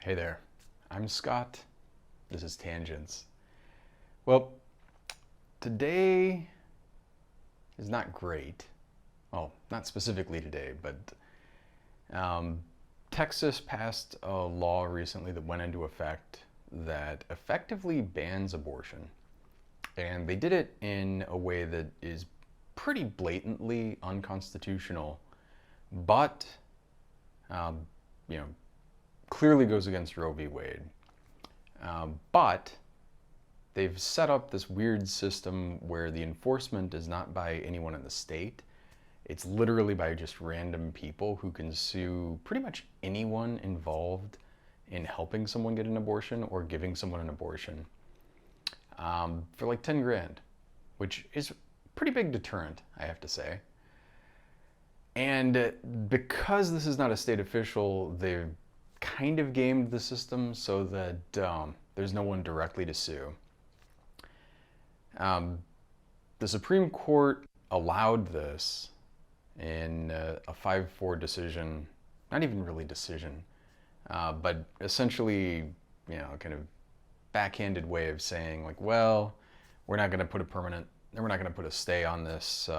Hey there, I'm Scott. This is Tangents. Well, today is not great. Well, not specifically today, but um, Texas passed a law recently that went into effect that effectively bans abortion. And they did it in a way that is pretty blatantly unconstitutional, but, um, you know, clearly goes against Roe v. Wade. But they've set up this weird system where the enforcement is not by anyone in the state. It's literally by just random people who can sue pretty much anyone involved in helping someone get an abortion or giving someone an abortion for like 10 grand, which is a pretty big deterrent, I have to say. And because this is not a state official, they've kind of gamed the system so that there's no one directly to sue. The Supreme Court allowed this in a 5-4 decision, not even really decision, but essentially, kind of backhanded way of saying like, well, we're not going to put a stay on this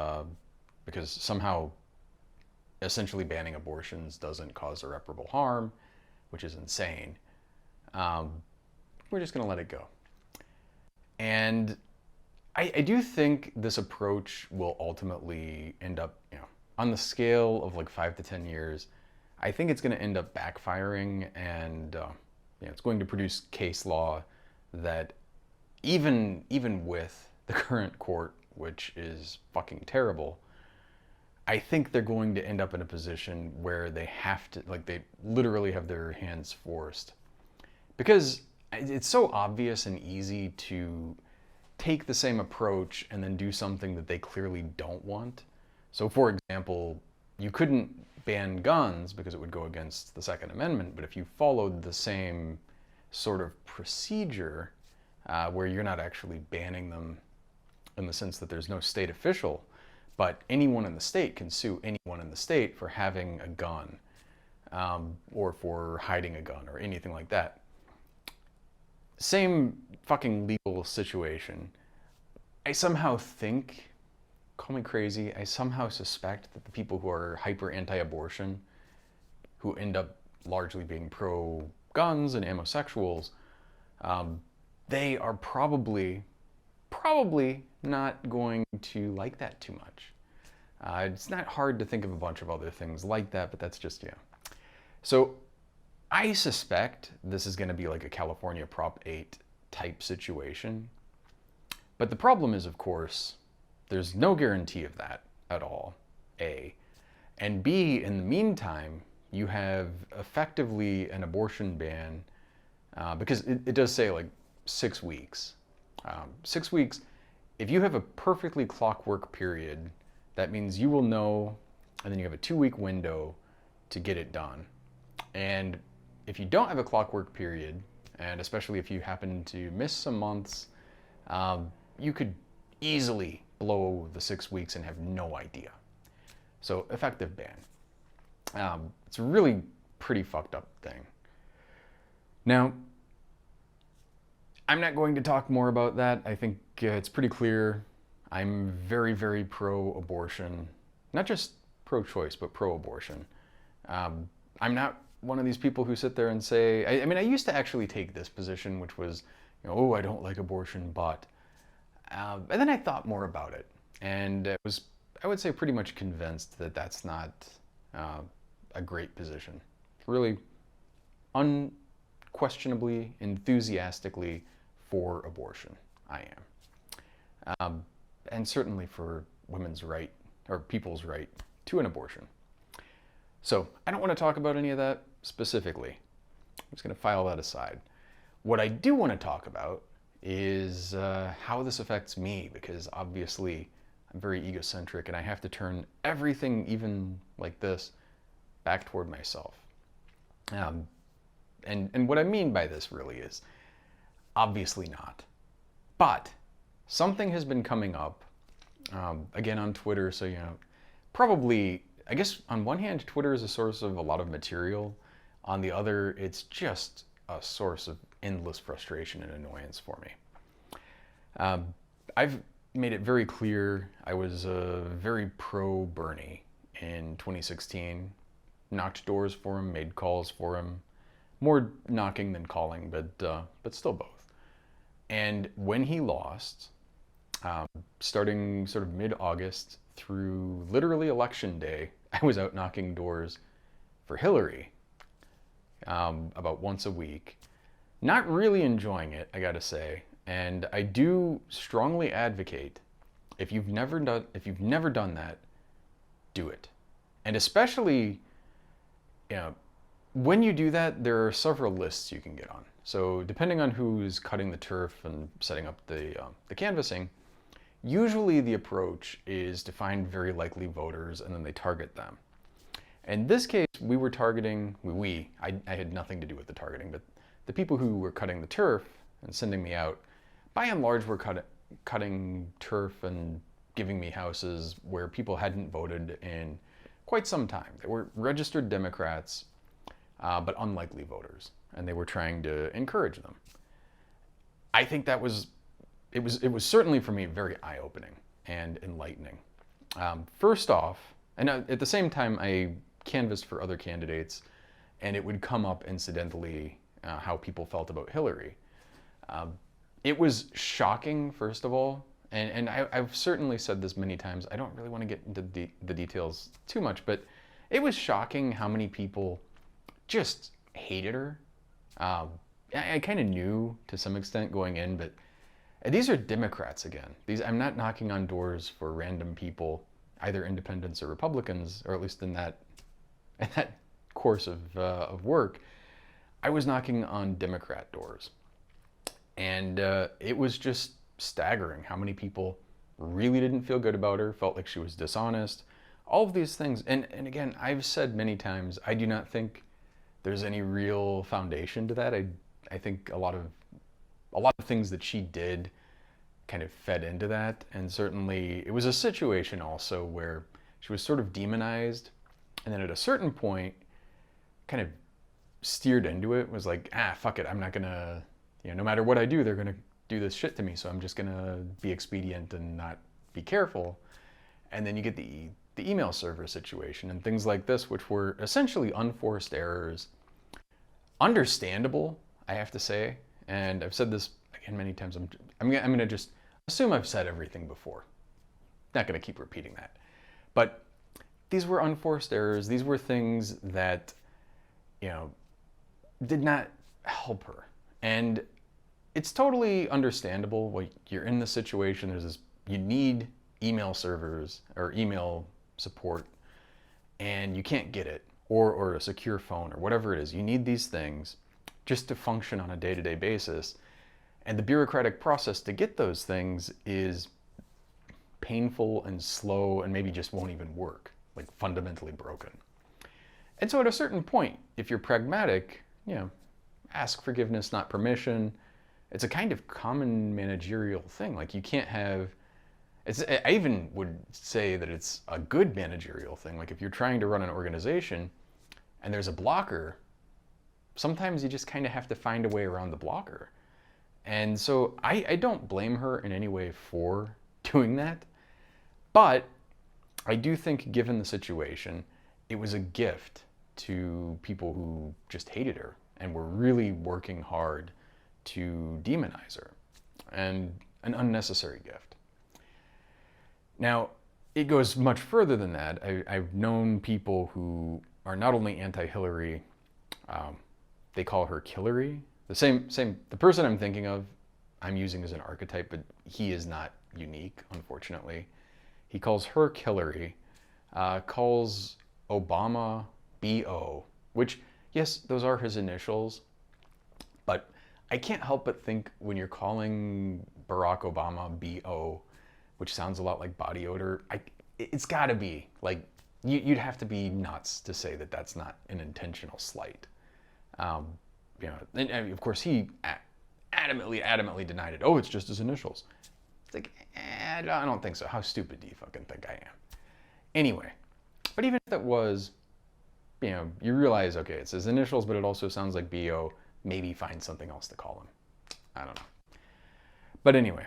because somehow essentially banning abortions doesn't cause irreparable harm, which is insane. We're just going to let it go. And I do think this approach will ultimately end up, on the scale of like 5 to 10 years, I think it's going to end up backfiring, and it's going to produce case law that even with the current court, which is fucking terrible, I think they're going to end up in a position where they have to, like, they literally have their hands forced. Because it's so obvious and easy to take the same approach and then do something that they clearly don't want. So, for example, you couldn't ban guns because it would go against the Second Amendment, but if you followed the same sort of procedure where you're not actually banning them in the sense that there's no state official, but anyone in the state can sue anyone in the state for having a gun or for hiding a gun or anything like that. Same fucking legal situation. I somehow think, call me crazy, I somehow suspect that the people who are hyper anti-abortion, who end up largely being pro-guns and homosexuals, they are probably not going to like that too much. It's not hard to think of a bunch of other things like that, but that's just, So I suspect this is going to be like a California Prop 8 type situation. But the problem is, of course, there's no guarantee of that at all, A. And B, in the meantime, you have effectively an abortion ban, because it does say like 6 weeks. 6 weeks, if you have a perfectly clockwork period, that means you will know, and then you have a 2-week window to get it done. And if you don't have a clockwork period, and especially if you happen to miss some months, you could easily blow the 6 weeks and have no idea. So effective ban. It's a really pretty fucked up thing. Now, I'm not going to talk more about that. I think it's pretty clear. I'm very, very pro-abortion. Not just pro-choice, but pro-abortion. I'm not one of these people who sit there and say, I mean, I used to actually take this position, which was, oh, I don't like abortion, but. And then I thought more about it. And it was, I would say, pretty much convinced that that's not a great position. Really unquestionably, enthusiastically for abortion, I am. And certainly for women's right, or people's right to an abortion. So I don't want to talk about any of that specifically. I'm just going to file that aside. What I do want to talk about is how this affects me, because obviously I'm very egocentric and I have to turn everything, even like this, back toward myself. And what I mean by this really is obviously not. But something has been coming up, again on Twitter, so probably, I guess on one hand, Twitter is a source of a lot of material. On the other, it's just a source of endless frustration and annoyance for me. I've made it very clear I was very pro Bernie in 2016. Knocked doors for him, made calls for him. More knocking than calling, but still both. And when he lost, starting sort of mid-August through literally election day, I was out knocking doors for Hillary about once a week. Not really enjoying it, I gotta say. And I do strongly advocate, if you've never done that, do it. And especially, when you do that, there are several lists you can get on. So depending on who's cutting the turf and setting up the canvassing, usually the approach is to find very likely voters and then they target them. In this case, we were targeting, I had nothing to do with the targeting, but the people who were cutting the turf and sending me out, by and large, were cutting turf and giving me houses where people hadn't voted in quite some time. They were registered Democrats, but unlikely voters, and they were trying to encourage them. I think it was certainly for me very eye-opening and enlightening. First off, and at the same time I canvassed for other candidates, and it would come up incidentally how people felt about Hillary. It was shocking, first of all, and I've certainly said this many times. I don't really want to get into the details too much, but it was shocking how many people just hated her. I kind of knew to some extent going in, but these are Democrats again. I'm not knocking on doors for random people, either independents or Republicans, or at least in that course of work. I was knocking on Democrat doors. And it was just staggering how many people really didn't feel good about her, felt like she was dishonest, all of these things. And again, I've said many times, I do not think there's any real foundation to that. I think a lot of things that she did kind of fed into that. And certainly it was a situation also where she was sort of demonized, and then at a certain point kind of steered into it, was like, fuck it, I'm not gonna, no matter what I do, they're gonna do this shit to me, so I'm just gonna be expedient and not be careful. And then you get the email server situation and things like this, which were essentially unforced errors. Understandable, I have to say, and I've said this again many times. I'm gonna just assume I've said everything before. Not gonna keep repeating that. But these were unforced errors. These were things that, did not help her. And it's totally understandable. Well, you're in this situation. You need email servers or email support, and you can't get it, or a secure phone, or whatever it is. You need these things just to function on a day-to-day basis. And the bureaucratic process to get those things is painful and slow, and maybe just won't even work, like fundamentally broken. And so at a certain point, if you're pragmatic, ask forgiveness, not permission. It's a kind of common managerial thing. Like, you can't have, I even would say that it's a good managerial thing. Like, if you're trying to run an organization and there's a blocker, sometimes you just kind of have to find a way around the blocker. And so I don't blame her in any way for doing that. But I do think, given the situation, it was a gift to people who just hated her and were really working hard to demonize her, and an unnecessary gift. Now, it goes much further than that. I've known people who are not only anti-Hillary, they call her Killary. The person I'm thinking of, I'm using as an archetype, but he is not unique, unfortunately. He calls her Killary, calls Obama B.O., which, yes, those are his initials, but I can't help but think when you're calling Barack Obama B.O., which sounds a lot like body odor, it's gotta be, like, you'd have to be nuts to say that that's not an intentional slight. And of course he adamantly denied it. Oh, it's just his initials. It's like, I don't think so. How stupid do you fucking think I am? Anyway, but even if that was, you realize, okay, it's his initials, but it also sounds like B.O. maybe find something else to call him. I don't know. But anyway,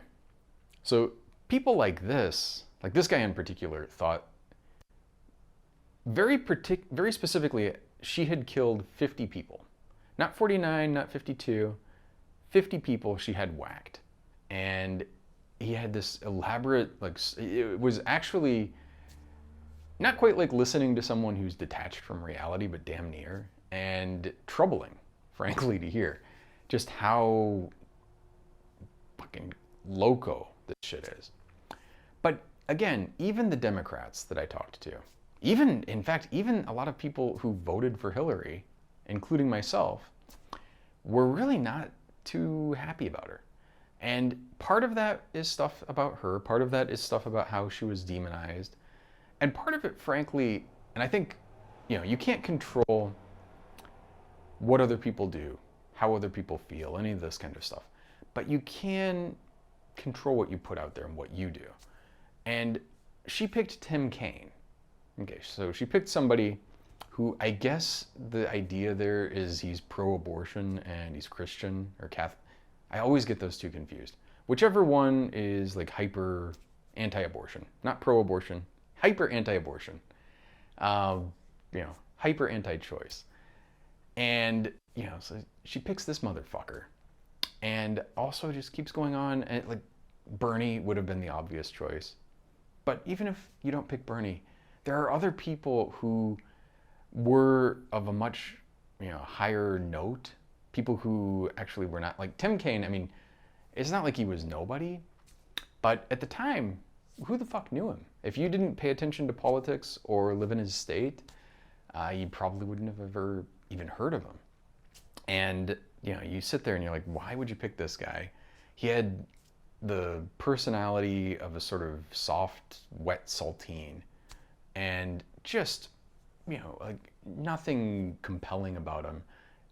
so people like this guy in particular, thought very specifically she had killed 50 people. Not 49, not 52, 50 people she had whacked. And he had this elaborate, it was actually not quite like listening to someone who's detached from reality, but damn near, and troubling, frankly, to hear just how fucking loco this shit is. But again, even the Democrats that I talked to, even a lot of people who voted for Hillary, including myself, were really not too happy about her. And part of that is stuff about her, part of that is stuff about how she was demonized, and part of it, frankly, and I think, you can't control what other people do, how other people feel, any of this kind of stuff, but you can control what you put out there and what you do. And she picked Tim Kaine. Okay, so she picked somebody who, I guess the idea there is he's pro-abortion and he's Christian or Catholic. I always get those two confused. Whichever one is like hyper anti-abortion, not pro-abortion, hyper anti-abortion, hyper anti-choice. And, so she picks this motherfucker and also just keeps going on. And like Bernie would have been the obvious choice. But even if you don't pick Bernie, there are other people who were of a much, higher note. People who actually were not, like Tim Kaine. I mean, it's not like he was nobody, but at the time, who the fuck knew him? If you didn't pay attention to politics or live in his state, you probably wouldn't have ever even heard of him. And, you sit there and you're like, why would you pick this guy? He had the personality of a sort of soft, wet saltine, and just, like nothing compelling about him,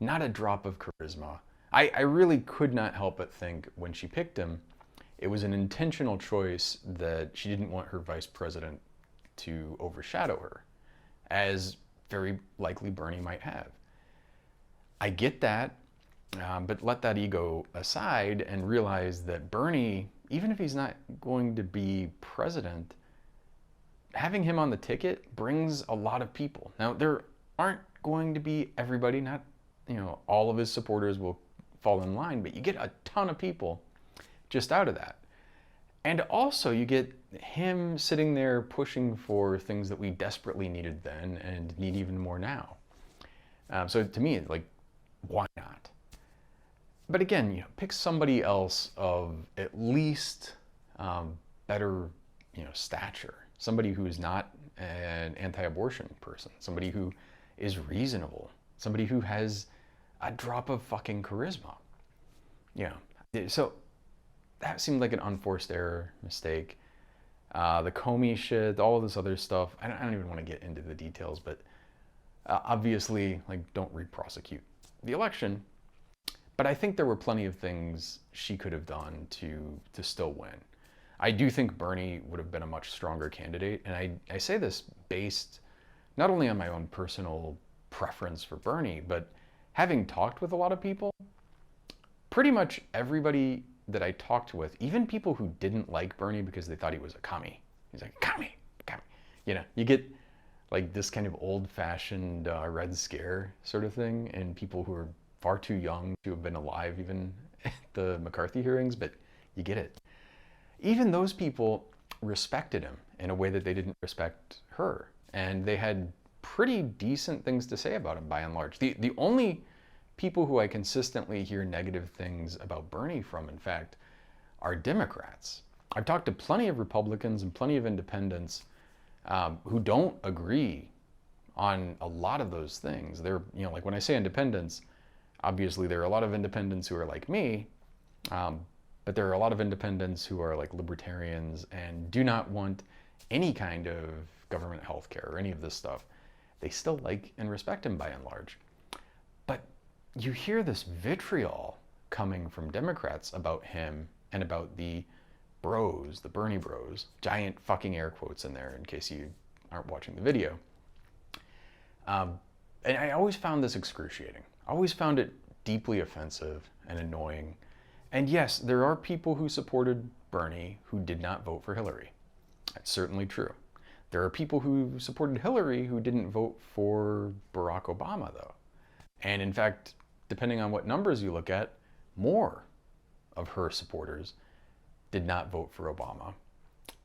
not a drop of charisma. I really could not help but think when she picked him, it was an intentional choice that she didn't want her vice president to overshadow her, as very likely Bernie might have. I get that, but let that ego aside and realize that Bernie, even if he's not going to be president, having him on the ticket brings a lot of people. Now, there aren't going to be everybody, not, all of his supporters will fall in line, but you get a ton of people just out of that. And also you get him sitting there pushing for things that we desperately needed then and need even more now. So to me, like, why not? But again, pick somebody else of at least better, stature. Somebody who is not an anti-abortion person. Somebody who is reasonable. Somebody who has a drop of fucking charisma. So that seemed like an unforced error, mistake. The Comey shit, all of this other stuff. I don't even want to get into the details, but obviously, don't re-prosecute the election. But I think there were plenty of things she could have done to still win. I do think Bernie would have been a much stronger candidate, and I say this based not only on my own personal preference for Bernie, but having talked with a lot of people, pretty much everybody that I talked with, even people who didn't like Bernie because they thought he was a commie. He's like, commie. You get like this kind of old-fashioned Red Scare sort of thing, and people who are far too young to have been alive even at the McCarthy hearings, but you get it. Even those people respected him in a way that they didn't respect her, and they had pretty decent things to say about him by and large. The only people who I consistently hear negative things about Bernie from, in fact, are Democrats. I've talked to plenty of Republicans and plenty of independents who don't agree on a lot of those things. They're, like when I say independents, obviously there are a lot of independents who are like me, but there are a lot of independents who are like libertarians and do not want any kind of government health care or any of this stuff. They still like and respect him by and large. But you hear this vitriol coming from Democrats about him and about the bros, the Bernie bros, giant fucking air quotes in there in case you aren't watching the video. And I always found this excruciating. I always found it deeply offensive and annoying. And yes, there are people who supported Bernie who did not vote for Hillary. That's certainly true. There are people who supported Hillary who didn't vote for Barack Obama, though. And in fact, depending on what numbers you look at, more of her supporters did not vote for Obama.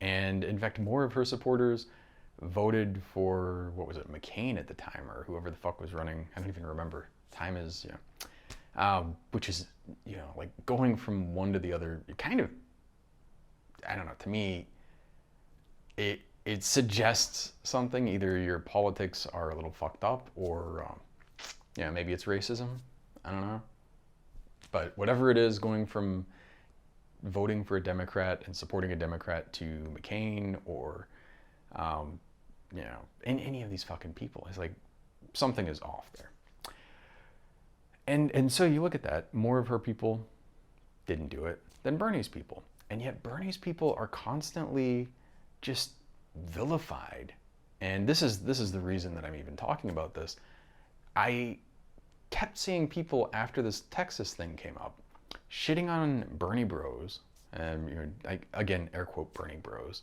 And in fact, more of her supporters voted for, what was it, McCain at the time, or whoever the fuck was running. I don't even remember. Time is, which is, like going from one to the other, kind of, I don't know, to me, it suggests something. Either your politics are a little fucked up, or maybe it's racism. I don't know. But whatever it is, going from voting for a Democrat and supporting a Democrat to McCain or, any of these fucking people, it's like something is off there. And so you look at that, more of her people didn't do it than Bernie's people. And yet Bernie's people are constantly just vilified. And this is the reason that I'm even talking about this. I kept seeing people after this Texas thing came up shitting on Bernie bros, and again, air quote Bernie bros,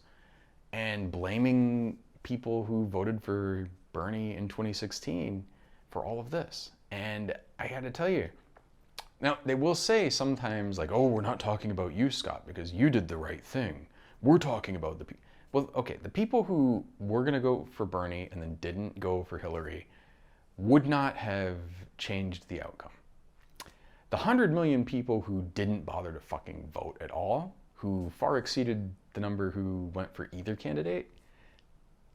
and blaming people who voted for Bernie in 2016 for all of this. And I had to tell you, now they will say sometimes like, oh, we're not talking about you, Scott, because you did the right thing. We're talking about the people. Well, okay, the people who were going to go for Bernie and then didn't go for Hillary would not have changed the outcome. The 100 million people who didn't bother to fucking vote at all, who far exceeded the number who went for either candidate,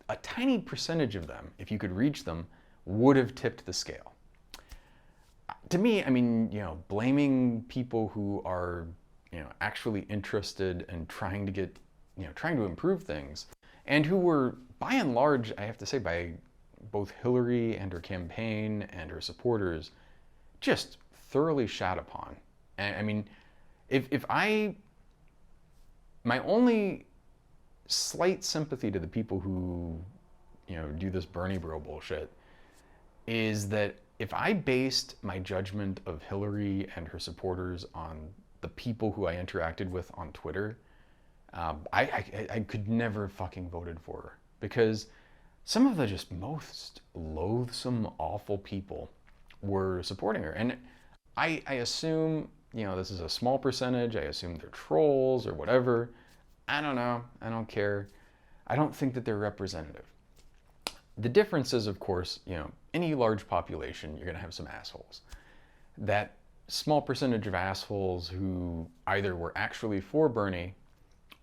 a tiny percentage of them, if you could reach them, would have tipped the scale. To me, I mean, blaming people who are, actually interested and trying to get, trying to improve things, and who were, by and large, I have to say, by both Hillary and her campaign and her supporters, just thoroughly shat upon. And I mean, my only slight sympathy to the people who, do this Bernie bro bullshit is that if I based my judgment of Hillary and her supporters on the people who I interacted with on Twitter, I could never fucking voted for her, because some of the just most loathsome, awful people were supporting her. And I assume, this is a small percentage. I assume they're trolls or whatever. I don't know. I don't care. I don't think that they're representative. The difference is, of course, any large population, you're going to have some assholes. That small percentage of assholes who either were actually for Bernie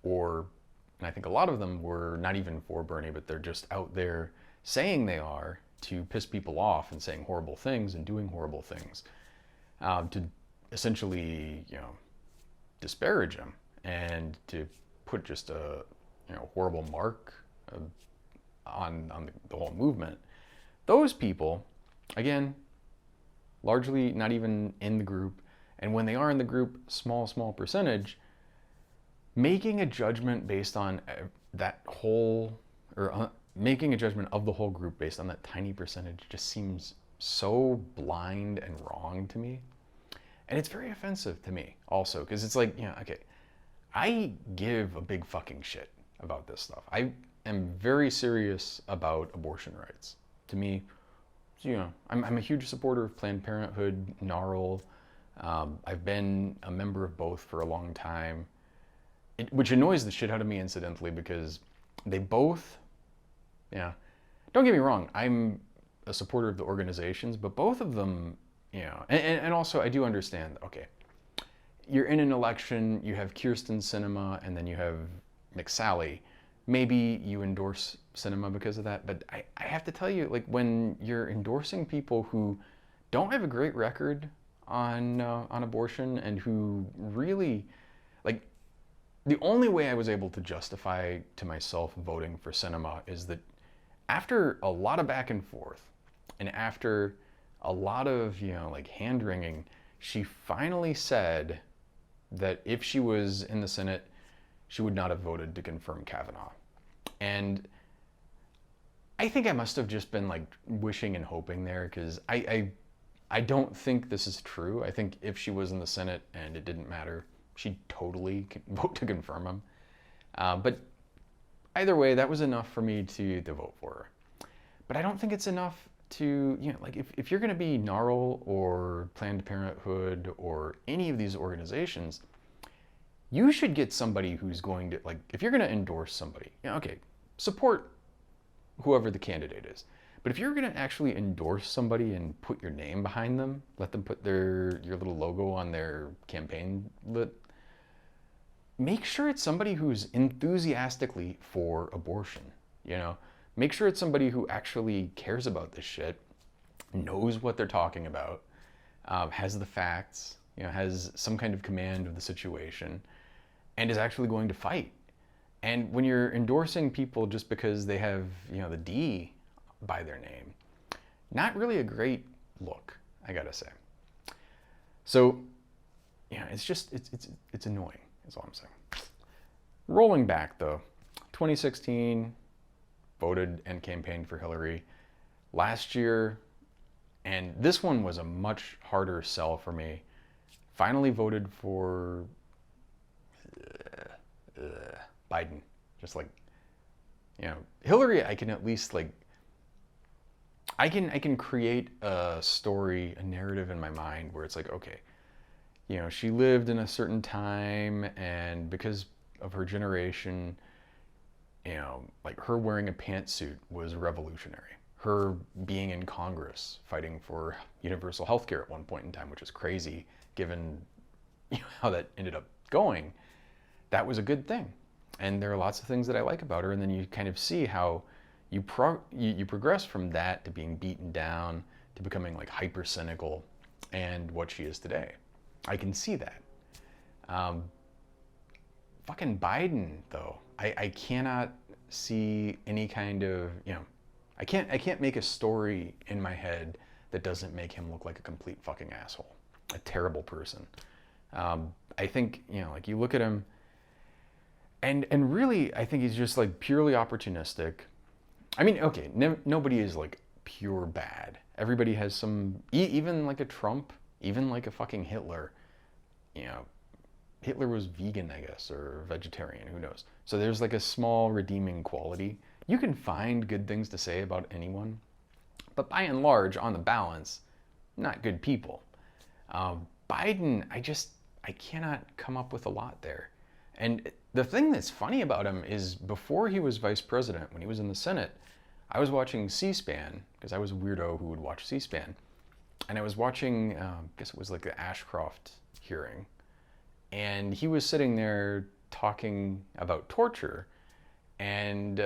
or, and I think a lot of them were not even for Bernie, but they're just out there saying they are to piss people off and saying horrible things and doing horrible things, to essentially, disparage him and to put just a, horrible mark on the whole movement. Those people, again, largely not even in the group, and when they are in the group, small percentage, making a judgment based on that whole, or making a judgment of the whole group based on that tiny percentage just seems so blind and wrong to me. And it's very offensive to me also, because it's like, okay, I give a big fucking shit about this stuff. I am very serious about abortion rights. To me, I'm a huge supporter of Planned Parenthood, NARAL. I've been a member of both for a long time, which annoys the shit out of me, incidentally, because they both, don't get me wrong, I'm a supporter of the organizations, but both of them, and also I do understand, okay, you're in an election, you have Kyrsten Sinema, and then you have McSally. Maybe you endorse Sinema because of that, but I have to tell you, like, when you're endorsing people who don't have a great record on abortion and who really, like, the only way I was able to justify to myself voting for Sinema is that after a lot of back and forth and after a lot of, hand-wringing, she finally said that if she was in the Senate, she would not have voted to confirm Kavanaugh. And I think I must have just been like wishing and hoping there, because I I don't think this is true. I think if she was in the Senate and it didn't matter, she'd totally vote to confirm him. But either way, that was enough for me to vote for her. But I don't think it's enough to, like if you're going to be NARAL or Planned Parenthood or any of these organizations, you should get somebody who's going to, like, if you're going to endorse somebody, okay, support whoever the candidate is. But if you're going to actually endorse somebody and put your name behind them, let them put your little logo on their campaign, make sure it's somebody who's enthusiastically for abortion. Make sure it's somebody who actually cares about this shit, knows what they're talking about, has the facts, has some kind of command of the situation, and is actually going to fight. And when you're endorsing people just because they have, the D by their name, not really a great look, I gotta say. So, it's just, it's annoying, is all I'm saying. Rolling back though, 2016, voted and campaigned for Hillary. Last year, and this one was a much harder sell for me, finally voted for Biden. Just like, Hillary, I can at least I can create a story, a narrative in my mind where it's like, okay, she lived in a certain time, and because of her generation, like her wearing a pantsuit was revolutionary. Her being in Congress fighting for universal health care at one point in time, which is crazy given how that ended up going, that was a good thing. And there are lots of things that I like about her, and then you kind of see how you progress from that to being beaten down to becoming like hyper cynical and what she is today. I can see that. Fucking Biden though, I cannot see any kind of, I can't make a story in my head that doesn't make him look like a complete fucking asshole, a terrible person. I think, like you look at him, and really, I think he's just like purely opportunistic. I mean, okay, nobody is like pure bad. Everybody has some, even like a Trump, even like a fucking Hitler. Hitler was vegan, I guess, or vegetarian, who knows. So there's like a small redeeming quality. You can find good things to say about anyone, but by and large, on the balance, not good people. Biden, I cannot come up with a lot there. And the thing that's funny about him is before he was vice president, when he was in the Senate, I was watching C-SPAN, because I was a weirdo who would watch C-SPAN. And I was watching, I guess it was like the Ashcroft hearing. And he was sitting there talking about torture. And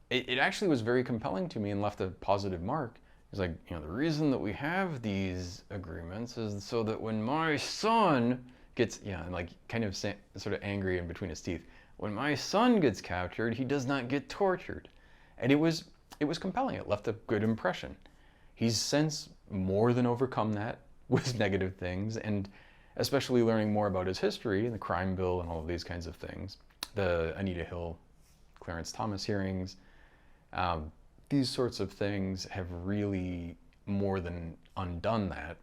it actually was very compelling to me and left a positive mark. He's like, the reason that we have these agreements is so that when my son gets, and like kind of sort of angry in between his teeth, when my son gets captured, he does not get tortured. And it was compelling. It left a good impression. He's since more than overcome that with negative things, and especially learning more about his history and the crime bill and all of these kinds of things. The Anita Hill, Clarence Thomas hearings, these sorts of things have really more than undone that.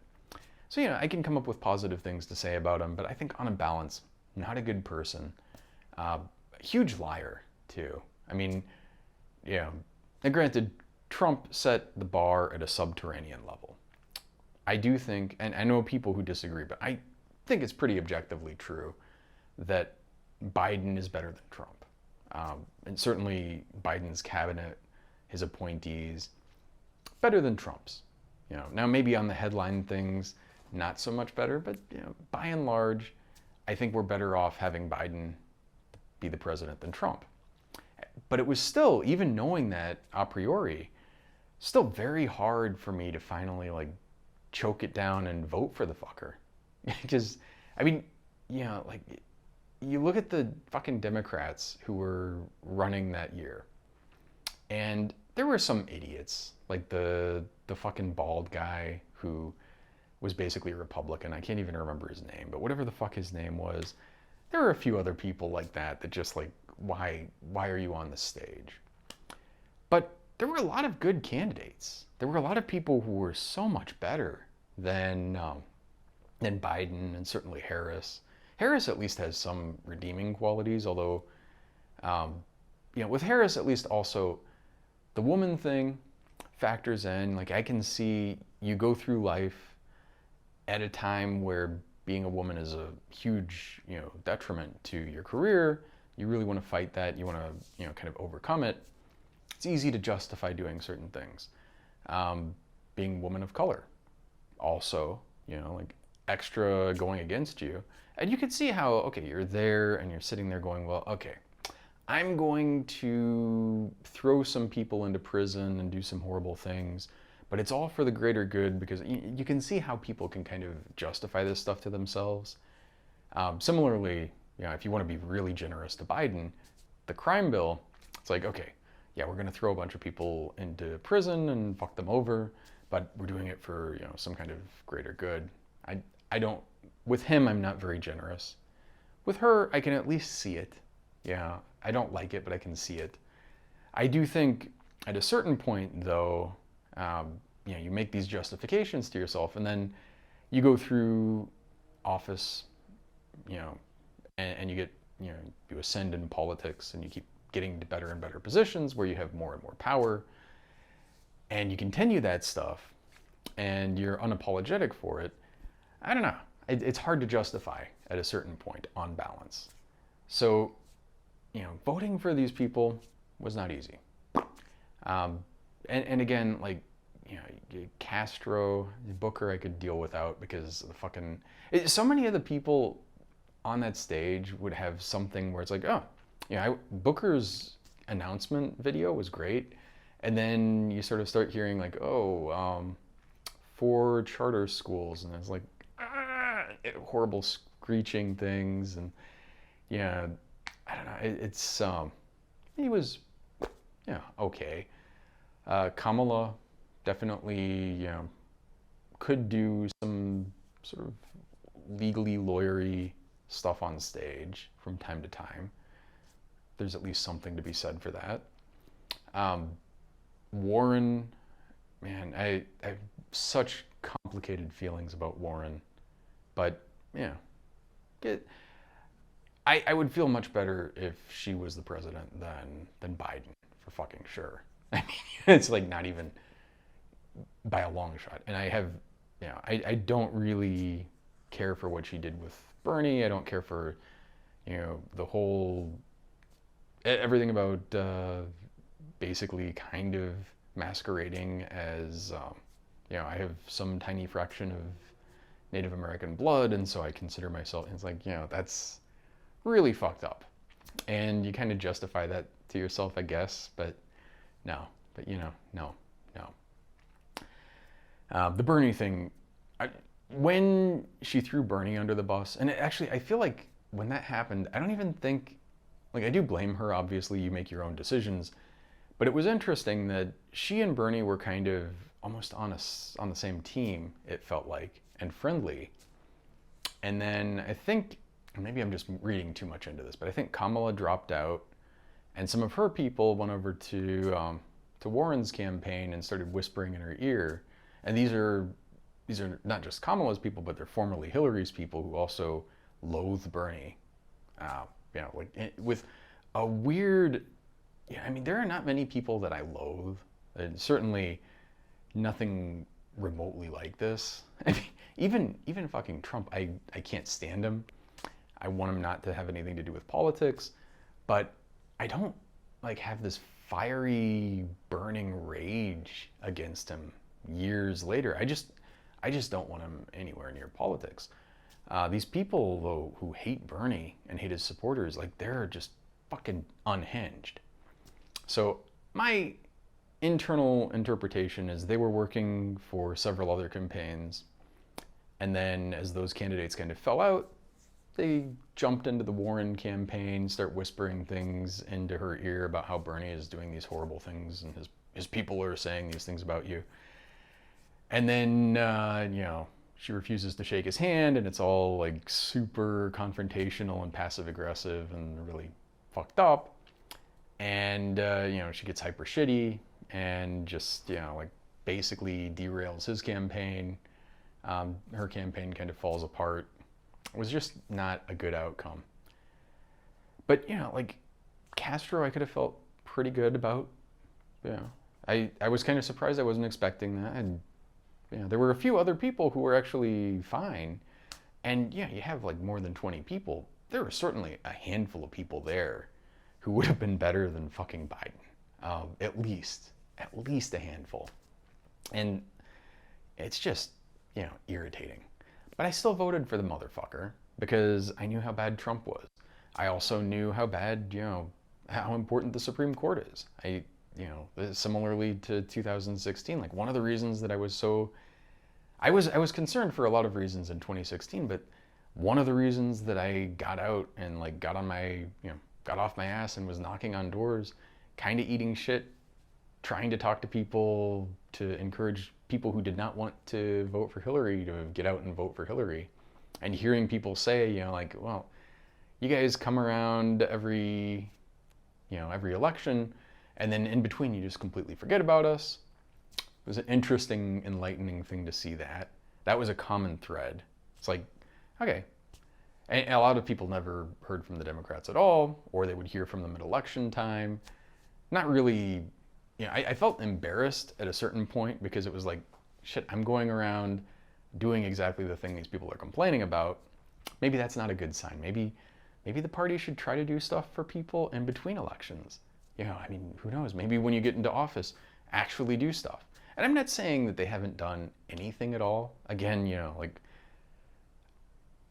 So, I can come up with positive things to say about him, but I think on a balance, not a good person. A huge liar, too. I mean, and granted, Trump set the bar at a subterranean level. I do think, and I know people who disagree, but I think it's pretty objectively true that Biden is better than Trump. And certainly Biden's cabinet, his appointees, better than Trump's. Now maybe on the headline things, not so much better, but by and large, I think we're better off having Biden be the president than Trump. But it was still, even knowing that a priori, still very hard for me to finally choke it down and vote for the fucker. Because, I mean, you look at the fucking Democrats who were running that year, and there were some idiots, like the fucking bald guy who was basically a Republican. I can't even remember his name, but whatever the fuck his name was, there were a few other people like that just why are you on the stage? But there were a lot of good candidates. There were a lot of people who were so much better than Biden and certainly Harris. Harris at least has some redeeming qualities, although, um, with Harris at least also the woman thing factors in. Like I can see you go through life at a time where being a woman is a huge, detriment to your career. You really want to fight that. You want to, kind of overcome it. It's easy to justify doing certain things. Being a woman of color, also, like extra going against you. And you can see how, okay, you're there and you're sitting there going, well, okay, I'm going to throw some people into prison and do some horrible things, but it's all for the greater good because you can see how people can kind of justify this stuff to themselves. Similarly, if you want to be really generous to Biden, the crime bill, it's like, okay, yeah, we're going to throw a bunch of people into prison and fuck them over, but we're doing it for, some kind of greater good. I don't, with him, I'm not very generous. With her, I can at least see it. Yeah, I don't like it, but I can see it. I do think at a certain point, though, you make these justifications to yourself, and then you go through office, and you get, you ascend in politics, and you keep getting to better and better positions where you have more and more power, and you continue that stuff, and you're unapologetic for it. I don't know. It's hard to justify at a certain point on balance. So, voting for these people was not easy. And again, like, Castro, Booker, I could deal without because the fucking, so many of the people on that stage would have something where it's like, oh, Booker's announcement video was great. And then you sort of start hearing like, oh, 4 charter schools. And it's like, horrible screeching things. And I don't know. He was, okay. Kamala definitely, could do some sort of legally lawyery stuff on stage from time to time. There's at least something to be said for that. Warren, man, I have such complicated feelings about Warren, but I would feel much better if she was the president than Biden, for fucking sure. I mean, it's like not even by a long shot. And I have, I don't really care for what she did with Bernie. I don't care for, the whole, everything about basically kind of masquerading as, I have some tiny fraction of Native American blood, and so I consider myself, it's like, that's really fucked up. And you kind of justify that to yourself, I guess, but no. But, no. The Bernie thing, when she threw Bernie under the bus, and actually, I feel like when that happened, I don't even think, like, I do blame her, obviously, you make your own decisions, but it was interesting that she and Bernie were kind of almost on the same team, it felt like, and friendly. And then I think, maybe I'm just reading too much into this, but I think Kamala dropped out, and some of her people went over to Warren's campaign and started whispering in her ear. And these are not just Kamala's people, but they're formerly Hillary's people who also loathe Bernie. With a weird, there are not many people that I loathe. And certainly nothing remotely like this. I mean, even fucking Trump, I can't stand him. I want him not to have anything to do with politics, but I don't have this fiery, burning rage against him years later. I just don't want him anywhere near politics. These people, though, who hate Bernie and hate his supporters, they're just fucking unhinged. So my internal interpretation is they were working for several other campaigns, and then as those candidates kind of fell out, they jumped into the Warren campaign, start whispering things into her ear about how Bernie is doing these horrible things and his people are saying these things about you. And then, she refuses to shake his hand, and it's all super confrontational and passive aggressive and really fucked up. And, she gets hyper shitty and just, basically derails his campaign. Her campaign kind of falls apart. It was just not a good outcome. But, like Castro, I could have felt pretty good about. I was kind of surprised. I wasn't expecting that. And, there were a few other people who were actually fine. And yeah, you have like more than 20 people. There were certainly a handful of people there who would have been better than fucking Biden. At least a handful. And it's just, irritating. But I still voted for the motherfucker because I knew how bad Trump was. I also knew how bad, how important the Supreme Court is. Similarly to 2016, like one of the reasons that I was concerned for a lot of reasons in 2016, but one of the reasons that I got out and like got off my ass and was knocking on doors, kind of eating shit, trying to talk to people, to encourage people who did not want to vote for Hillary to get out and vote for Hillary, and hearing people say, well, you guys come around every election, and then in between you just completely forget about us. It was an interesting, enlightening thing to see that. That was a common thread. It's like, okay. And a lot of people never heard from the Democrats at all, or they would hear from them at election time. Not really, I felt embarrassed at a certain point because it was like, shit, I'm going around doing exactly the thing these people are complaining about. Maybe that's not a good sign. Maybe the party should try to do stuff for people in between elections. Who knows? Maybe when you get into office, actually do stuff. And I'm not saying that they haven't done anything at all. Again,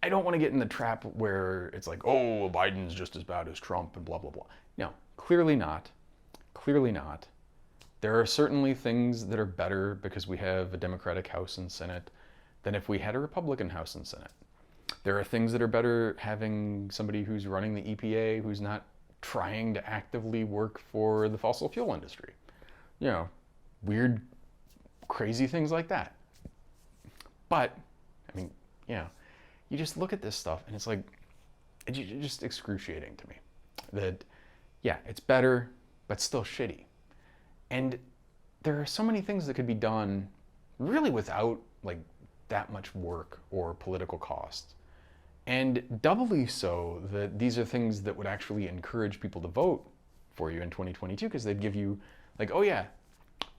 I don't want to get in the trap where it's like, oh, Biden's just as bad as Trump and blah, blah, blah. No, clearly not. Clearly not. There are certainly things that are better because we have a Democratic House and Senate than if we had a Republican House and Senate. There are things that are better having somebody who's running the EPA who's not trying to actively work for the fossil fuel industry. Weird, crazy things like that. But, you just look at this stuff and it's like, it's just excruciating to me that, yeah, it's better, but still shitty. And there are so many things that could be done really without like that much work or political cost. And doubly so that these are things that would actually encourage people to vote for you in 2022 because they'd give you like, oh yeah,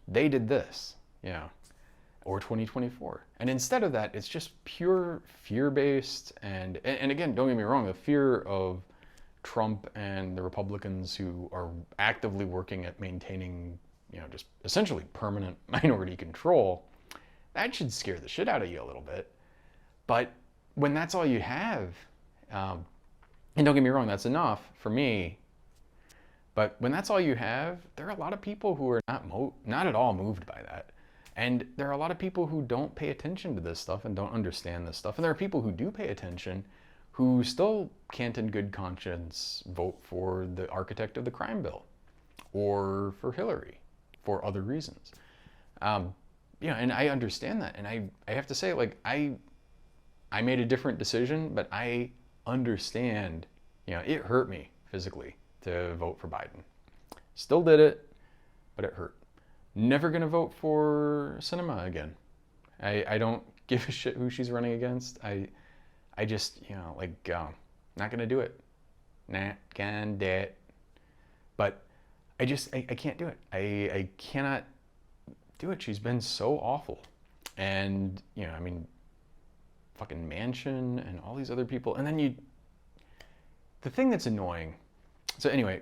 they did this, or 2024. And instead of that, it's just pure fear-based. And again, don't get me wrong, the fear of Trump and the Republicans who are actively working at maintaining, just essentially permanent minority control, that should scare the shit out of you a little bit. But when that's all you have, and don't get me wrong, that's enough for me. But when that's all you have, there are a lot of people who are not at all moved by that. And there are a lot of people who don't pay attention to this stuff and don't understand this stuff. And there are people who do pay attention who still can't in good conscience vote for the architect of the crime bill or for Hillary for other reasons. And I understand that. And I have to say, like, I made a different decision, but I understand, it hurt me physically to vote for Biden. Still did it, but it hurt. Never gonna vote for Sinema again. I don't give a shit who she's running against. I just, not gonna do it. Not gonna do it. But I can't do it. I cannot do it. She's been so awful. And, fucking Manchin and all these other people. And then the thing that's annoying, so anyway,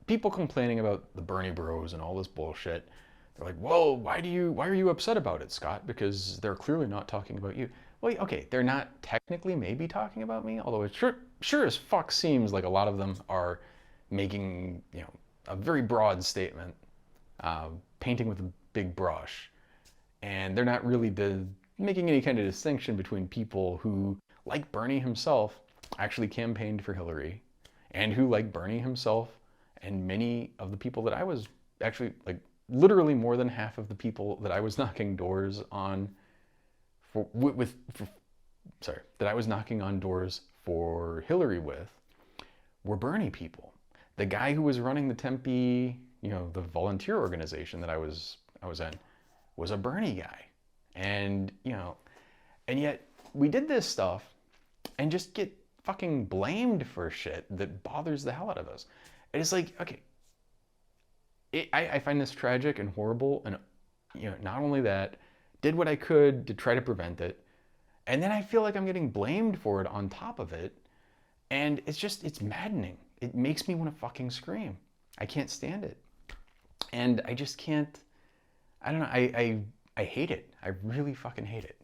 people complaining about the Bernie bros and all this bullshit. They're like, well, why are you upset about it, Scott? Because they're clearly not talking about you. Well, okay, they're not technically maybe talking about me, although it sure as fuck seems like a lot of them are making, a very broad statement, painting with a big brush. And they're not really making any kind of distinction between people who, like Bernie himself, actually campaigned for Hillary, and who, like Bernie himself, and many of the people that I was actually, like, literally more than half of the people that I was knocking doors on that I was knocking on doors for Hillary with were Bernie people. The guy who was running the Tempe, the volunteer organization that I was in, was a Bernie guy. And, And yet we did this stuff and just get fucking blamed for shit that bothers the hell out of us. And it's like, okay, I find this tragic and horrible. And, not only that, did what I could to try to prevent it. And then I feel like I'm getting blamed for it on top of it. And it's maddening. It makes me want to fucking scream. I can't stand it. And I just can't, I don't know, I hate it. I really fucking hate it.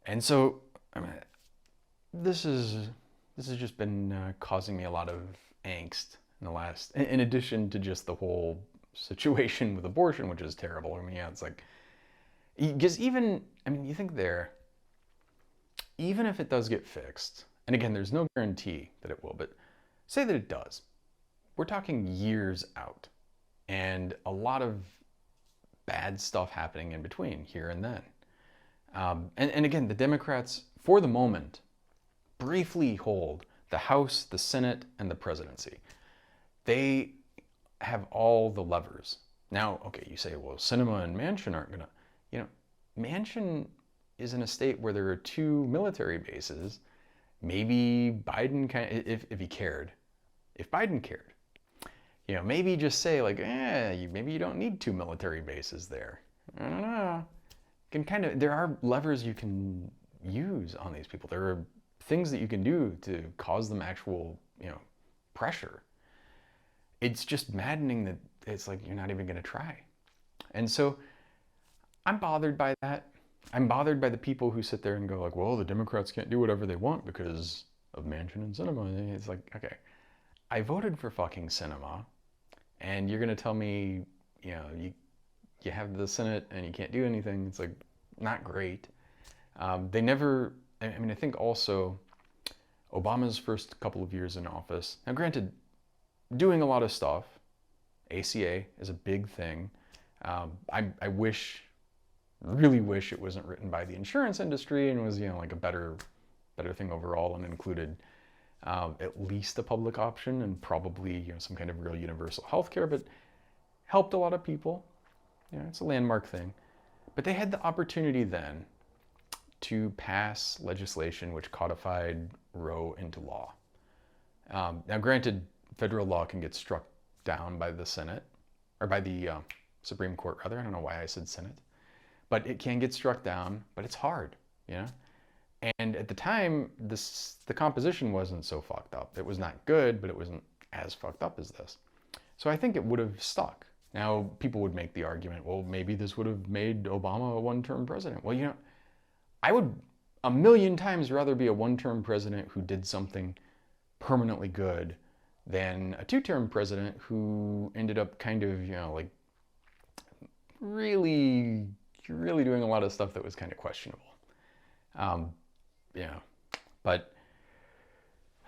And so, I mean, this has just been causing me a lot of angst in the last, in addition to just the whole situation with abortion, which is terrible. I mean, yeah, it's like, because even, I mean, you think even if it does get fixed, and again, there's no guarantee that it will, but say that it does, we're talking years out and a lot of bad stuff happening in between here and then. And again, the Democrats, for the moment, briefly hold the House, the Senate, and the presidency. They have all the levers. Now, okay, you say, well, Sinema and Manchin aren't gonna, Manchin is in a state where there are 2 military bases. Maybe Biden if he cared, if Biden cared, maybe just say like, maybe you don't need 2 military bases there. I don't know. There are levers you can use on these people. There are things that you can do to cause them actual, pressure. It's just maddening that it's like you're not even going to try. And so I'm bothered by that. I'm bothered by the people who sit there and go like, well, the Democrats can't do whatever they want because of Manchin and Sinema. And it's like, okay, I voted for fucking Sinema, and you're going to tell me, you have the Senate and you can't do anything. It's like not great. They never, I mean, I think also Obama's first couple of years in office, now granted, doing a lot of stuff, ACA is a big thing. I really wish it wasn't written by the insurance industry and was, like a better thing overall and included at least a public option and probably, some kind of real universal health care, but helped a lot of people. It's a landmark thing. But they had the opportunity then to pass legislation which codified Roe into law. Now, granted, federal law can get struck down by the Senate, or by the Supreme Court, rather. I don't know why I said Senate. But it can get struck down, but it's hard, And at the time, the composition wasn't so fucked up. It was not good, but it wasn't as fucked up as this. So I think it would have stuck. Now, people would make the argument, well, maybe this would have made Obama a one-term president. Well, I would a million times rather be a one-term president who did something permanently good than a 2-term president who ended up kind of, like really doing a lot of stuff that was kind of questionable. But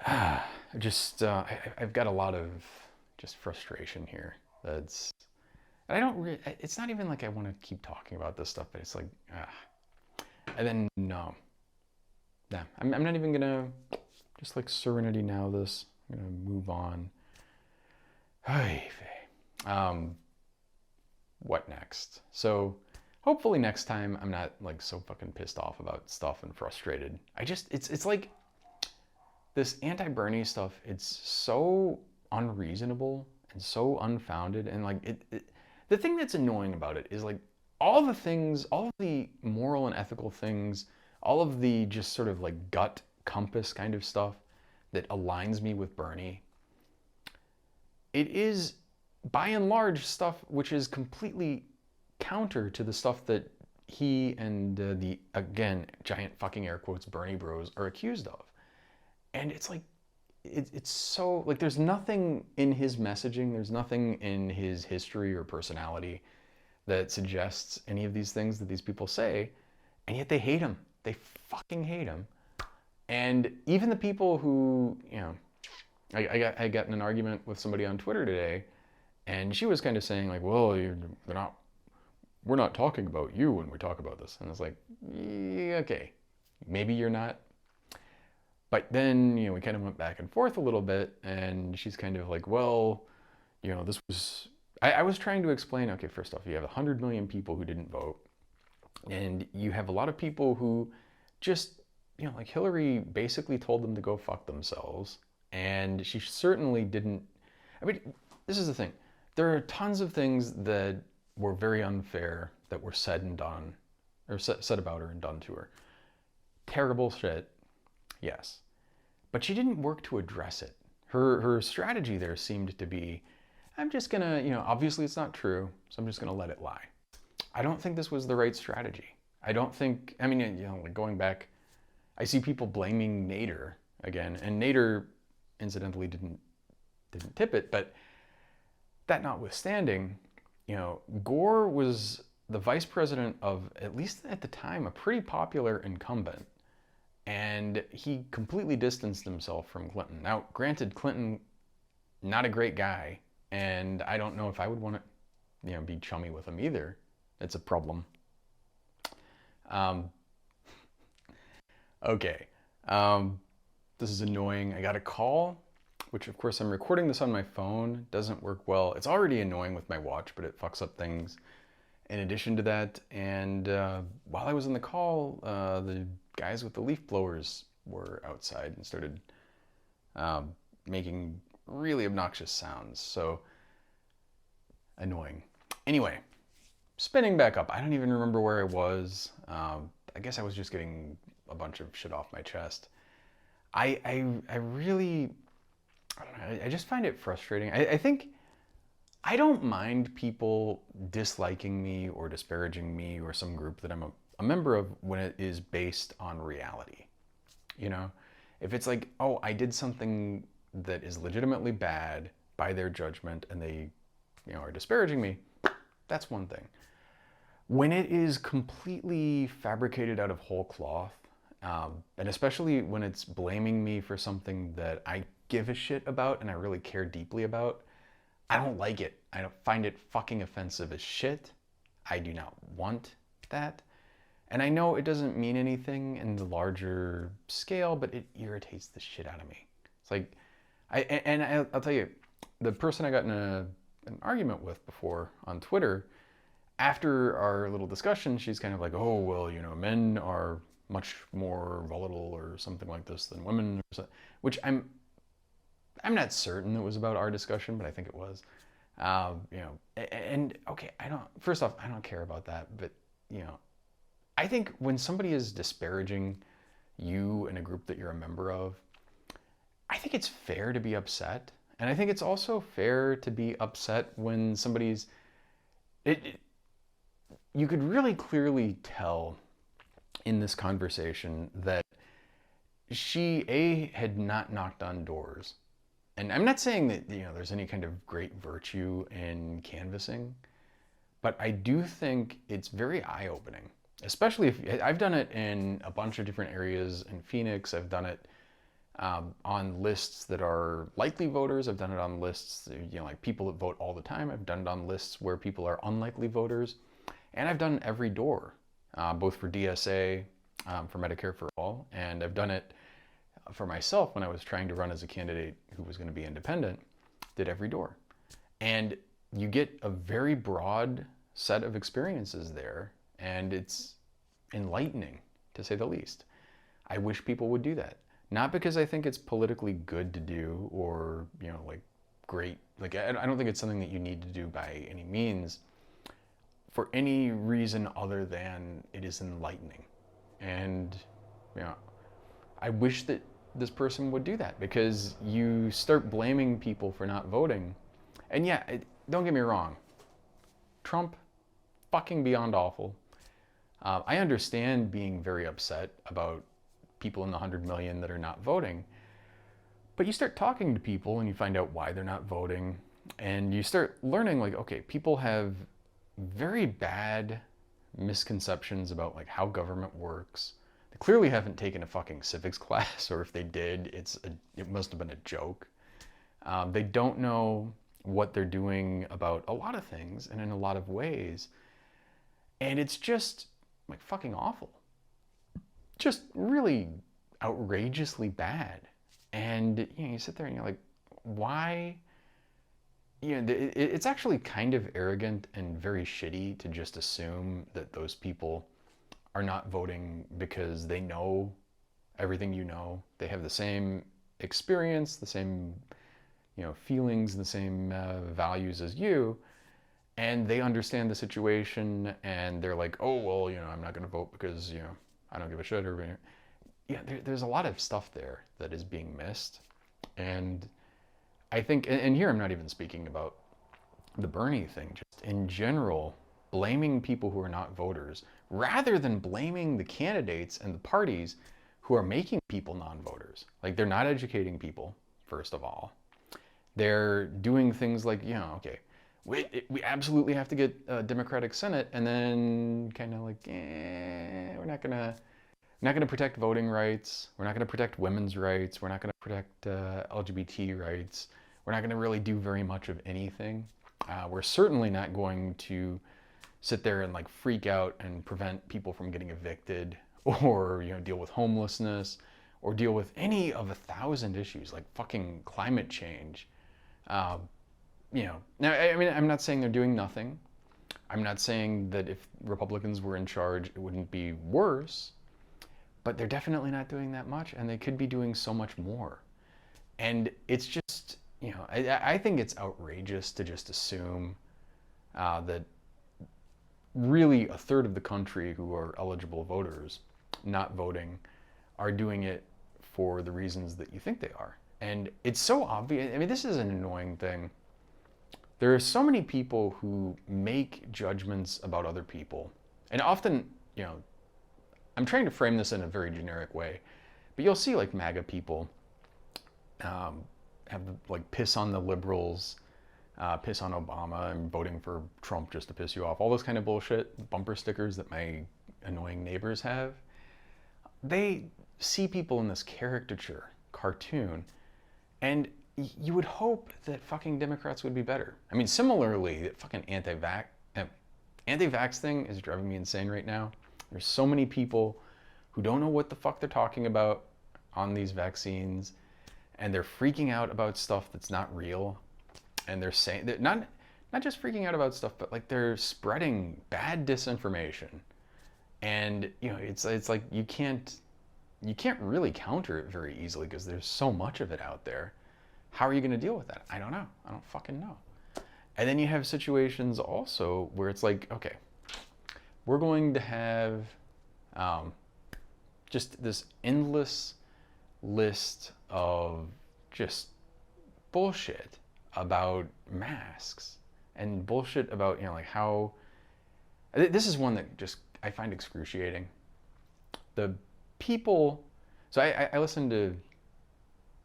I've got a lot of just frustration here. It's not even like I want to keep talking about this stuff, but it's like, and then no, I'm not even gonna just like Serenity now this. I'm gonna move on. What next? So hopefully next time I'm not like so fucking pissed off about stuff and frustrated. It's like this anti-Bernie stuff, it's so unreasonable and so unfounded, and like the thing that's annoying about it is like all of the moral and ethical things, all of the just sort of like gut compass kind of stuff that aligns me with Bernie, it is by and large stuff which is completely counter to the stuff that he and the, again, giant fucking air quotes, Bernie bros are accused of. And it's like, it's so, like, there's nothing in his messaging, there's nothing in his history or personality that suggests any of these things that these people say, and yet they hate him. They fucking hate him. And even the people who, I got in an argument with somebody on Twitter today, and she was kind of saying like, well, we're not talking about you when we talk about this. And it's like, yeah, okay, maybe you're not. But then, we kind of went back and forth a little bit, and she's kind of like, well, this was, I was trying to explain, okay, first off, you have 100 million people who didn't vote, and you have a lot of people who just, like Hillary basically told them to go fuck themselves. And she certainly didn't. I mean, this is the thing. There are tons of things that were very unfair that were said and done, or said about her and done to her. Terrible shit, yes. But she didn't work to address it. Her strategy there seemed to be, I'm just gonna, obviously it's not true, so I'm just gonna let it lie. I don't think this was the right strategy. I don't think, I mean, like going back, I see people blaming Nader again, and Nader incidentally didn't tip it, but that notwithstanding, Gore was the vice president of, at least at the time, a pretty popular incumbent. And he completely distanced himself from Clinton. Now, granted, Clinton, not a great guy, and I don't know if I would want to, be chummy with him either. It's a problem. Okay. This is annoying. I got a call, which of course I'm recording this on my phone. Doesn't work well. It's already annoying with my watch, but it fucks up things in addition to that. And while I was in the call, the guys with the leaf blowers were outside and started making really obnoxious sounds. So annoying. Anyway, spinning back up. I don't even remember where I was. I guess I was just getting a bunch of shit off my chest. I really, I don't know, I just find it frustrating. I think I don't mind people disliking me or disparaging me or some group that I'm a member of when it is based on reality. If it's like, oh, I did something that is legitimately bad by their judgment and they, are disparaging me, that's one thing. When it is completely fabricated out of whole cloth, and especially when it's blaming me for something that I give a shit about and I really care deeply about, I don't like it. I don't find it fucking offensive as shit. I do not want that. And I know it doesn't mean anything in the larger scale, but it irritates the shit out of me. It's like, I'll tell you, the person I got in an argument with before on Twitter, after our little discussion, she's kind of like, oh, well, men are much more volatile or something like this than women, which I'm not certain it was about our discussion, but I think it was. And okay, first off, I don't care about that, but I think when somebody is disparaging you and a group that you're a member of, I think it's fair to be upset. And I think it's also fair to be upset when somebody's, you could really clearly tell in this conversation that she had not knocked on doors. And I'm not saying that there's any kind of great virtue in canvassing, but I do think it's very eye-opening. Especially if I've done it in a bunch of different areas in Phoenix. I've done it on lists that are likely voters. I've done it on lists, like people that vote all the time. I've done it on lists where people are unlikely voters. And I've done every door, both for DSA, for Medicare for All, and I've done it for myself when I was trying to run as a candidate who was going to be independent, did every door. And you get a very broad set of experiences there, and it's enlightening, to say the least. I wish people would do that. Not because I think it's politically good to do or, great. I don't think it's something that you need to do by any means for any reason other than it is enlightening. And, I wish that this person would do that, because you start blaming people for not voting. And yeah, don't get me wrong. Trump, fucking beyond awful. I understand being very upset about people in the 100 million that are not voting. But you start talking to people and you find out why they're not voting. And you start learning, okay, people have very bad misconceptions about how government works. They clearly haven't taken a fucking civics class, or if they did, it must have been a joke. They don't know what they're doing about a lot of things and in a lot of ways. And it's just fucking awful. Just really outrageously bad. And you sit there and you're like, why? It's actually kind of arrogant and very shitty to just assume that those people are not voting because they know everything you know. They have the same experience, the same, feelings, the same values as you, and they understand the situation, and they're like, oh, well, I'm not going to vote because, I don't give a shit. Or, yeah, there's a lot of stuff there that is being missed. And I think, and here I'm not even speaking about the Bernie thing, just in general, blaming people who are not voters rather than blaming the candidates and the parties who are making people non-voters. Like, they're not educating people, first of all. They're doing things like, okay, we absolutely have to get a Democratic Senate, and then kind of like, we're not gonna protect voting rights. We're not gonna protect women's rights. We're not gonna protect LGBT rights. We're not gonna really do very much of anything. We're certainly not going to sit there and like freak out and prevent people from getting evicted, or deal with homelessness, or deal with any of 1,000 issues like fucking climate change. Now, I mean, I'm not saying they're doing nothing. I'm not saying that if Republicans were in charge, it wouldn't be worse, but they're definitely not doing that much, and they could be doing so much more. And it's just, I think it's outrageous to just assume that really a third of the country who are eligible voters not voting are doing it for the reasons that you think they are. And it's so obvious. I mean, this is an annoying thing. There are so many people who make judgments about other people. And often, I'm trying to frame this in a very generic way, but you'll see like MAGA people have like piss on the liberals, piss on Obama, and voting for Trump just to piss you off. All this kind of bullshit, bumper stickers that my annoying neighbors have. They see people in this caricature, cartoon, and you would hope that fucking Democrats would be better. I mean, similarly, the fucking anti-vax thing is driving me insane right now. There's so many people who don't know what the fuck they're talking about on these vaccines, and they're freaking out about stuff that's not real. And they're saying that not just freaking out about stuff, but like they're spreading bad disinformation. And it's like you can't really counter it very easily because there's so much of it out there. How are you going to deal with that? I don't know. I don't fucking know. And then you have situations also where it's like, okay, we're going to have just this endless list of just bullshit about masks and bullshit about, like how, this is one that just I find excruciating. The people, so I listen to,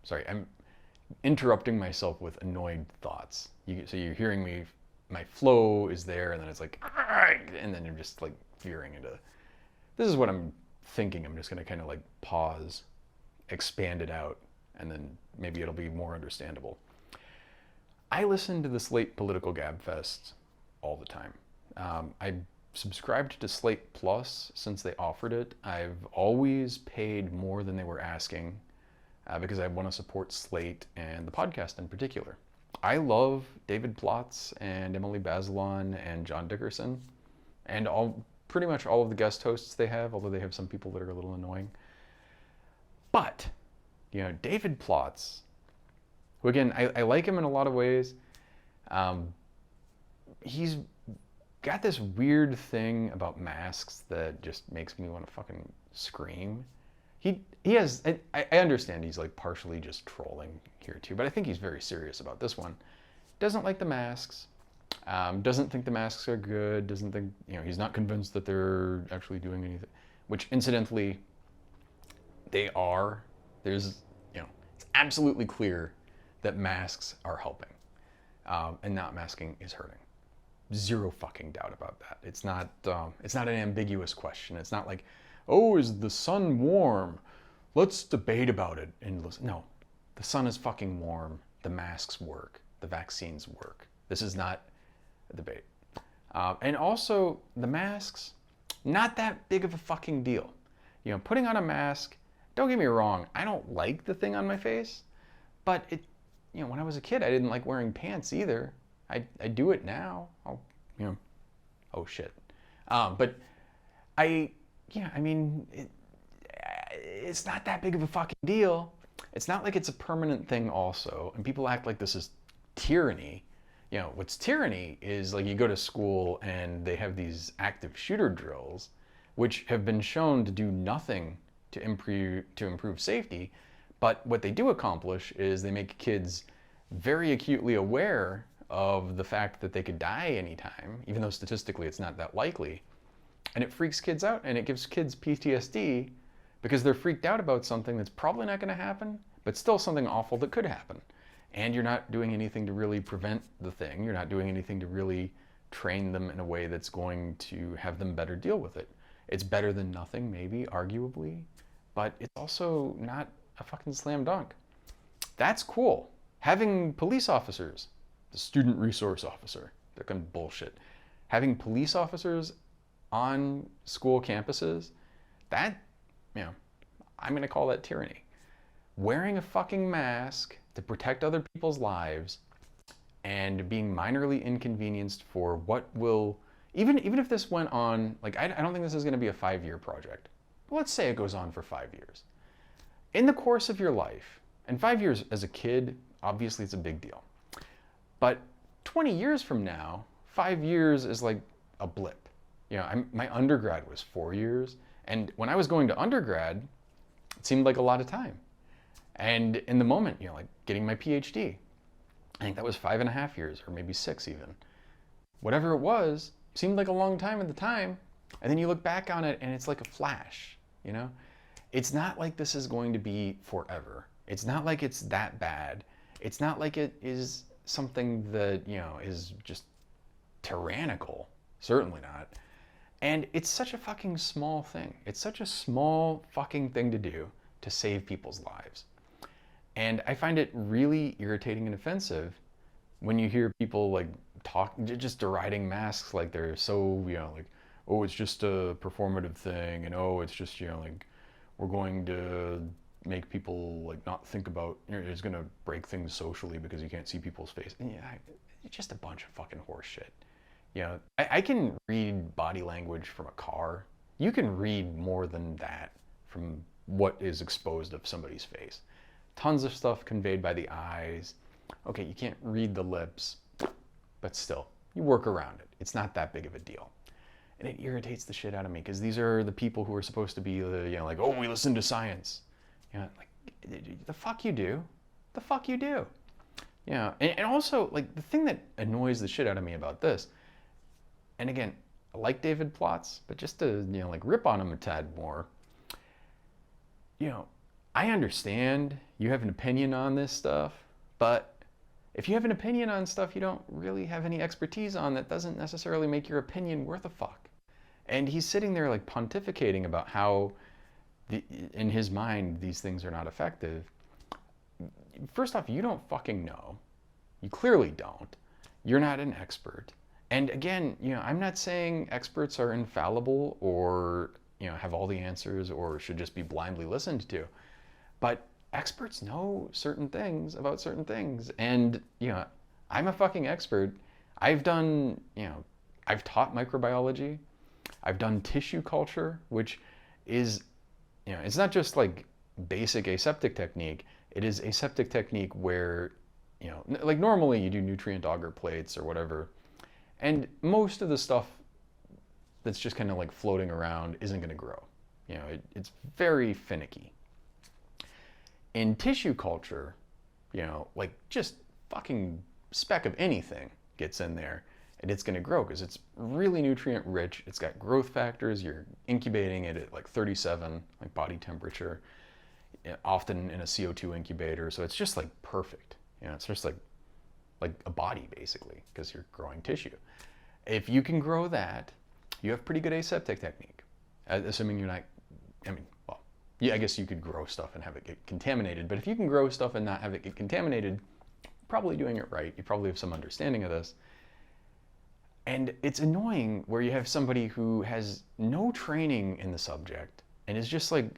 sorry, I'm interrupting myself with annoyed thoughts. So you're hearing me, my flow is there, and then it's like, and then you're just like veering into, this is what I'm thinking. I'm just going to kind of like pause, expand it out, and then maybe it'll be more understandable. I listen to the Slate Political Gabfest all the time. I subscribed to Slate Plus since they offered it. I've always paid more than they were asking because I want to support Slate and the podcast in particular. I love David Plotz and Emily Bazelon and John Dickerson and pretty much all of the guest hosts they have, although they have some people that are a little annoying. But, David Plotz, who again, I like him in a lot of ways. He's got this weird thing about masks that just makes me want to fucking scream. He has, I understand he's like partially just trolling here too, but I think he's very serious about this one. Doesn't like the masks, doesn't think the masks are good, doesn't think, he's not convinced that they're actually doing anything, which incidentally, they are. There's, it's absolutely clear that masks are helping, and not masking is hurting. Zero fucking doubt about that. It's not an ambiguous question. It's not like, oh, is the sun warm? Let's debate about it. And listen. No, the sun is fucking warm. The masks work. The vaccines work. This is not a debate. And also, the masks, not that big of a fucking deal. Putting on a mask, don't get me wrong, I don't like the thing on my face, but it, when I was a kid, I didn't like wearing pants either. I do it now. Oh shit. But I yeah, I mean, it's not that big of a fucking deal. It's not like it's a permanent thing also. And people act like this is tyranny. You know, what's tyranny is like you go to school and they have these active shooter drills, which have been shown to do nothing to improve safety. But what they do accomplish is they make kids very acutely aware of the fact that they could die anytime, even though statistically it's not that likely. And it freaks kids out and it gives kids PTSD because they're freaked out about something that's probably not going to happen, but still something awful that could happen. And you're not doing anything to really prevent the thing. You're not doing anything to really train them in a way that's going to have them better deal with it. It's better than nothing, maybe, arguably, but it's also not a fucking slam dunk. That's cool. Having police officers, the student resource officer, they're kind of bullshit. Having police officers on school campuses, that, you know, I'm going to call that tyranny. Wearing a fucking mask to protect other people's lives and being minorly inconvenienced for what will, even if this went on, like, I don't think this is going to be a 5-year project. But let's say it goes on for 5 years. In the course of your life, and 5 years as a kid, obviously it's a big deal. But 20 years from now, 5 years is like a blip. You know, my undergrad was 4 years, and when I was going to undergrad, it seemed like a lot of time. And in the moment, you know, like getting my PhD, I think that was 5.5 years, or maybe 6 even. Whatever it was, seemed like a long time at the time, and then you look back on it and it's like a flash, you know? It's not like this is going to be forever. It's not like it's that bad. It's not like it is something that, you know, is just tyrannical. Certainly not. And it's such a fucking small thing. It's such a small fucking thing to do to save people's lives. And I find it really irritating and offensive when you hear people like talk, just deriding masks like they're so, you know, like, oh, it's just a performative thing, and oh, it's just, you know, like, we're going to make people like not think about, you know, it's going to break things socially because you can't see people's face. And yeah, it's just a bunch of fucking horse shit. You know, I can read body language from a car. You can read more than that from what is exposed of somebody's face. Tons of stuff conveyed by the eyes. Okay, you can't read the lips, but still, you work around it. It's not that big of a deal. And it irritates the shit out of me because these are the people who are supposed to be, you know, like, oh, we listen to science. You know, like, the fuck you do. The fuck you do. You know, and also, like, the thing that annoys the shit out of me about this, and again, I like David Plotz, but just to, you know, like, rip on him a tad more, you know, I understand you have an opinion on this stuff, but if you have an opinion on stuff you don't really have any expertise on, that doesn't necessarily make your opinion worth a fuck. And he's sitting there like pontificating about how, in his mind, these things are not effective. First off, you don't fucking know. You clearly don't. You're not an expert. And again, you know, I'm not saying experts are infallible or, you know, have all the answers or should just be blindly listened to. But experts know certain things about certain things. And, you know, I'm a fucking expert. I've done, you know, I've taught microbiology. I've done tissue culture, which is, you know, it's not just like basic aseptic technique. It is aseptic technique where, you know, like normally you do nutrient auger plates or whatever. And most of the stuff that's just kind of like floating around isn't going to grow. You know, it's very finicky. In tissue culture, you know, like just fucking speck of anything gets in there and it's going to grow because it's really nutrient rich. It's got growth factors. You're incubating it at like 37, like body temperature, often in a CO2 incubator. So it's just like perfect. You know, it's just like a body basically because you're growing tissue. If you can grow that, you have pretty good aseptic technique, assuming you're not, I mean, well, yeah, I guess you could grow stuff and have it get contaminated, but if you can grow stuff and not have it get contaminated, you're probably doing it right. You probably have some understanding of this. And it's annoying where you have somebody who has no training in the subject and is just like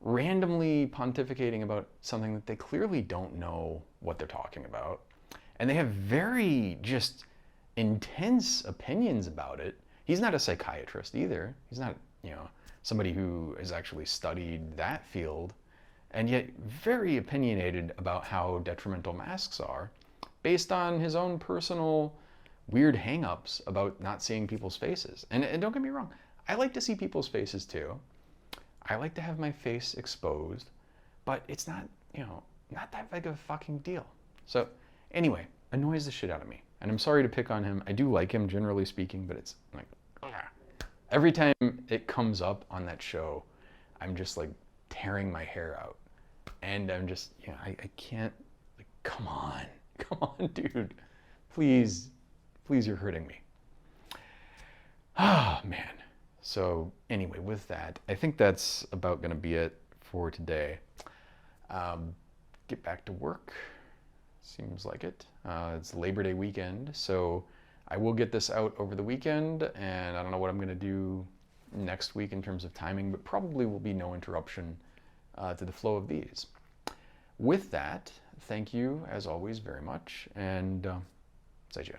randomly pontificating about something that they clearly don't know what they're talking about. And they have very just intense opinions about it. He's not a psychiatrist either. He's not you know, somebody who has actually studied that field and yet very opinionated about how detrimental masks are based on his own personal weird hang-ups about not seeing people's faces. And don't get me wrong, I like to see people's faces too. I like to have my face exposed, but it's not, not that big of a fucking deal. So anyway, annoys the shit out of me. And I'm sorry to pick on him. I do like him, generally speaking, but it's like, every time it comes up on that show, I'm just like tearing my hair out. And I'm just, I can't, like, come on, dude. Please, you're hurting me. Ah, man. So anyway, with that, I think that's about going to be it for today. Get back to work. Seems like it. It's Labor Day weekend, so I will get this out over the weekend, and I don't know what I'm going to do next week in terms of timing, but probably will be no interruption to the flow of these. With that, thank you, as always, very much, and 再见。